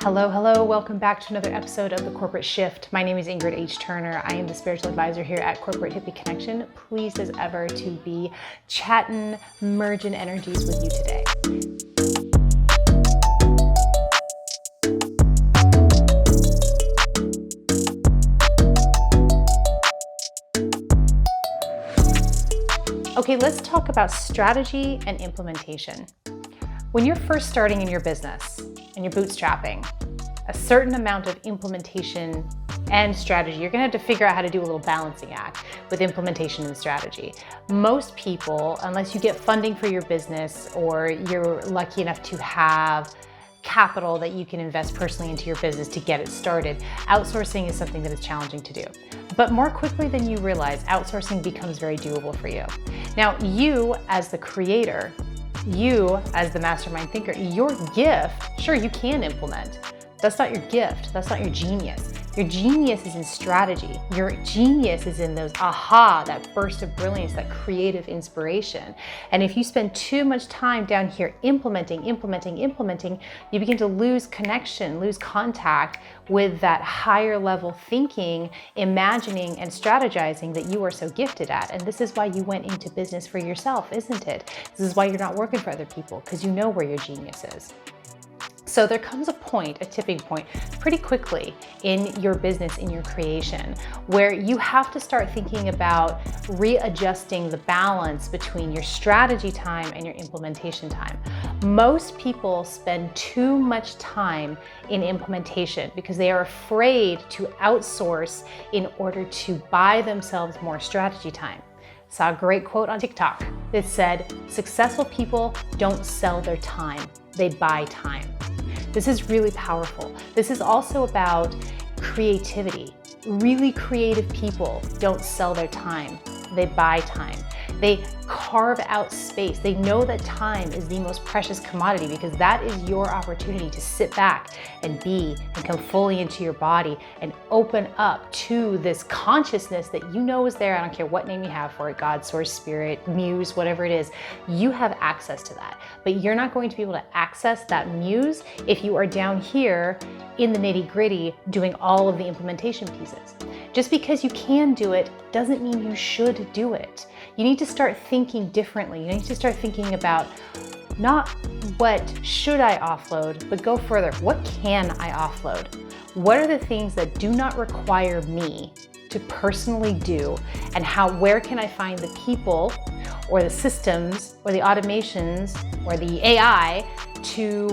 Hello, welcome back to another episode of The Corporate Shift. My name is Ingrid H. Turner. I am the spiritual advisor here at Corporate Hippie Connection. Pleased as ever to be chatting, merging energies with you today. Okay, let's talk about strategy and implementation. When you're first starting in your business and you're bootstrapping, a certain amount of implementation and strategy, you're gonna have to figure out how to do a little balancing act with implementation and strategy. Most people, unless you get funding for your business or you're lucky enough to have capital that you can invest personally into your business to get it started, outsourcing is something that is challenging to do. But more quickly than you realize, outsourcing becomes very doable for you. Now, you as the creator, you as the mastermind thinker, your gift, sure, you can implement. That's not your gift, that's not your genius. Your genius is in strategy. Your genius is in those aha, that burst of brilliance, that creative inspiration. And if you spend too much time down here implementing, you begin to lose connection, lose contact with that higher level thinking, imagining, and strategizing that you are so gifted at. And this is why you went into business for yourself, isn't it? This is why you're not working for other people, because you know where your genius is. So there comes a point, a tipping point, pretty quickly in your business, in your creation, where you have to start thinking about readjusting the balance between your strategy time and your implementation time. Most people spend too much time in implementation because they are afraid to outsource in order to buy themselves more strategy time. Saw a great quote on TikTok that said, "Successful people don't sell their time, they buy time." This is really powerful. This is also about creativity. Really creative people don't sell their time, they buy time. They carve out space. They know that time is the most precious commodity because that is your opportunity to sit back and be and come fully into your body and open up to this consciousness that you know is there. I don't care what name you have for it, God, source, spirit, muse, whatever it is, you have access to that. But you're not going to be able to access that muse if you are down here in the nitty-gritty doing all of the implementation pieces. Just because you can do it doesn't mean you should do it. You need to start thinking differently. You need to start thinking about not what should I offload, but go further. What can I offload? What are the things that do not require me to personally do? And where can I find the people or the systems or the automations or the AI to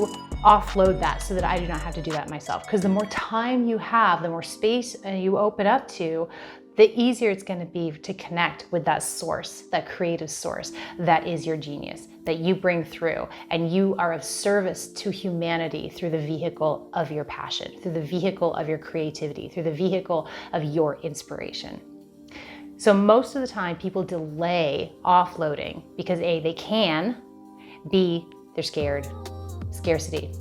offload that so that I do not have to do that myself? Because the more time you have, the more space you open up to, the easier it's going to be to connect with that source, that creative source that is your genius, that you bring through, and you are of service to humanity through the vehicle of your passion, through the vehicle of your creativity, through the vehicle of your inspiration. So most of the time people delay offloading because A, they can, B, they're scared. Scarcity.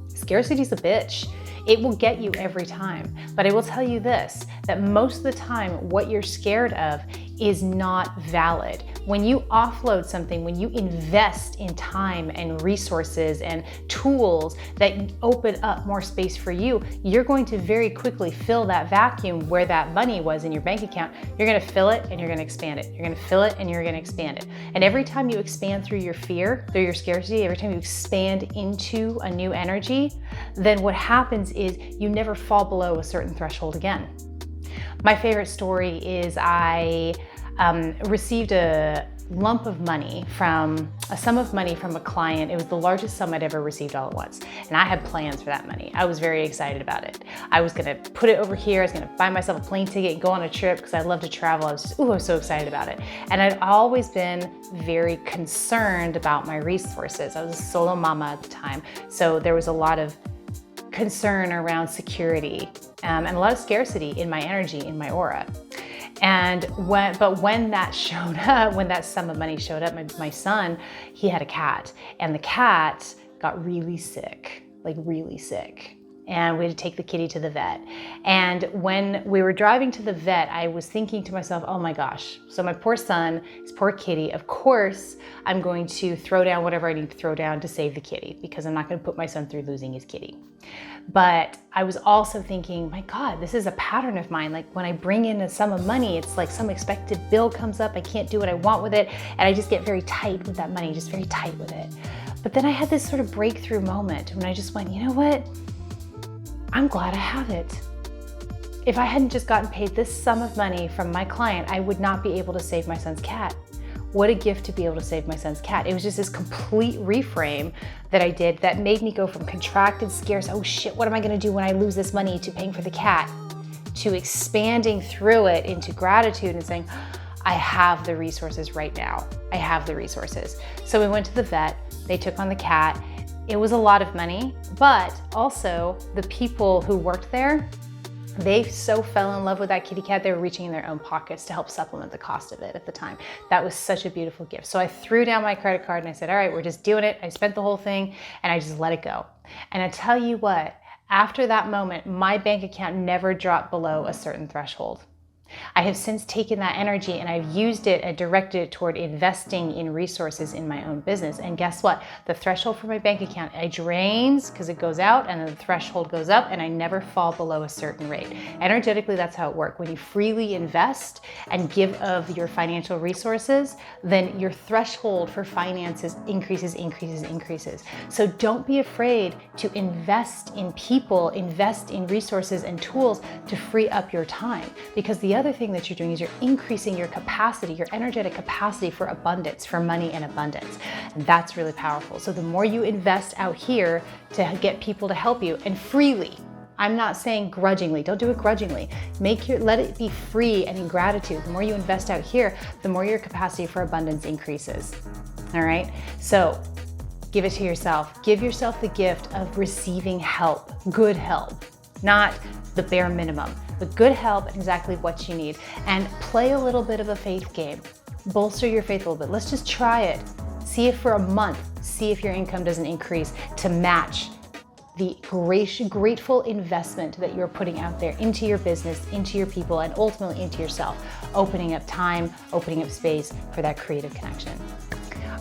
Scarcity is a bitch. It will get you every time. But I will tell you this, that most of the time, what you're scared of is not valid. When you offload something, when you invest in time and resources and tools that open up more space for you, you're going to very quickly fill that vacuum where that money was in your bank account. You're gonna fill it and you're gonna expand it. You're gonna fill it and you're gonna expand it. And every time you expand through your fear, through your scarcity, every time you expand into a new energy, then what happens is you never fall below a certain threshold again. My favorite story is I received a lump of money a sum of money from a client. It was the largest sum I'd ever received all at once. And I had plans for that money. I was very excited about it. I was gonna put it over here. I was gonna buy myself a plane ticket and go on a trip because I love to travel. I was so excited about it. And I'd always been very concerned about my resources. I was a solo mama at the time. So there was a lot of concern around security and a lot of scarcity in my energy, in my aura. And when that showed up, when that sum of money showed up, my son, he had a cat, and the cat got really sick, like really sick. and we had to take the kitty to the vet. And when we were driving to the vet, I was thinking to myself, oh my gosh, so my poor son, his poor kitty, of course, I'm going to throw down whatever I need to throw down to save the kitty, because I'm not going to put my son through losing his kitty. But I was also thinking, my God, this is a pattern of mine. Like when I bring in a sum of money, it's like some expected bill comes up, I can't do what I want with it, and I just get very tight with that money, just very tight with it. But then I had this sort of breakthrough moment when I just went, you know what? I'm glad I have it. If I hadn't just gotten paid this sum of money from my client, I would not be able to save my son's cat. What a gift to be able to save my son's cat. It was just this complete reframe that I did that made me go from contracted, scarce, oh shit, what am I gonna do when I lose this money, to paying for the cat, to expanding through it into gratitude and saying, I have the resources right now. I have the resources. So we went to the vet, they took on the cat. It was a lot of money, but also the people who worked there, they so fell in love with that kitty cat, they were reaching in their own pockets to help supplement the cost of it at the time. That was such a beautiful gift. So I threw down my credit card and I said, all right, we're just doing it. I spent the whole thing and I just let it go. And I tell you what, after that moment, my bank account never dropped below a certain threshold. I have since taken that energy and I've used it and directed it toward investing in resources in my own business. And guess what? The threshold for my bank account, it drains because it goes out and then the threshold goes up, and I never fall below a certain rate. Energetically, that's how it works. When you freely invest and give of your financial resources, then your threshold for finances increases. So don't be afraid to invest in people, invest in resources and tools to free up your time, because the other thing that you're doing is you're increasing your capacity, your energetic capacity for abundance, for money and abundance. And that's really powerful. So the more you invest out here to get people to help you, and freely, I'm not saying grudgingly, don't do it grudgingly. Let it be free and in gratitude. The more you invest out here, the more your capacity for abundance increases. All right? So give it to yourself. Give yourself the gift of receiving help, good help, not the bare minimum, but good help and exactly what you need. And play a little bit of a faith game. Bolster your faith a little bit. Let's just try it. See if for a month, see if your income doesn't increase to match the grateful investment that you're putting out there into your business, into your people, and ultimately into yourself, opening up time, opening up space for that creative connection.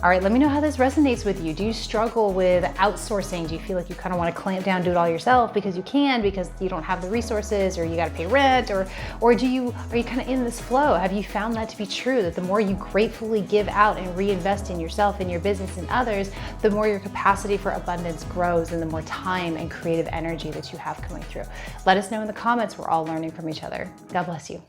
All right, let me know how this resonates with you. Do you struggle with outsourcing? Do you feel like you kind of want to clamp down, do it all yourself because you can, because you don't have the resources, or you got to pay rent, or are you kind of in this flow? Have you found that to be true, that the more you gratefully give out and reinvest in yourself, in your business, and others, the more your capacity for abundance grows and the more time and creative energy that you have coming through? Let us know in the comments. We're all learning from each other. God bless you.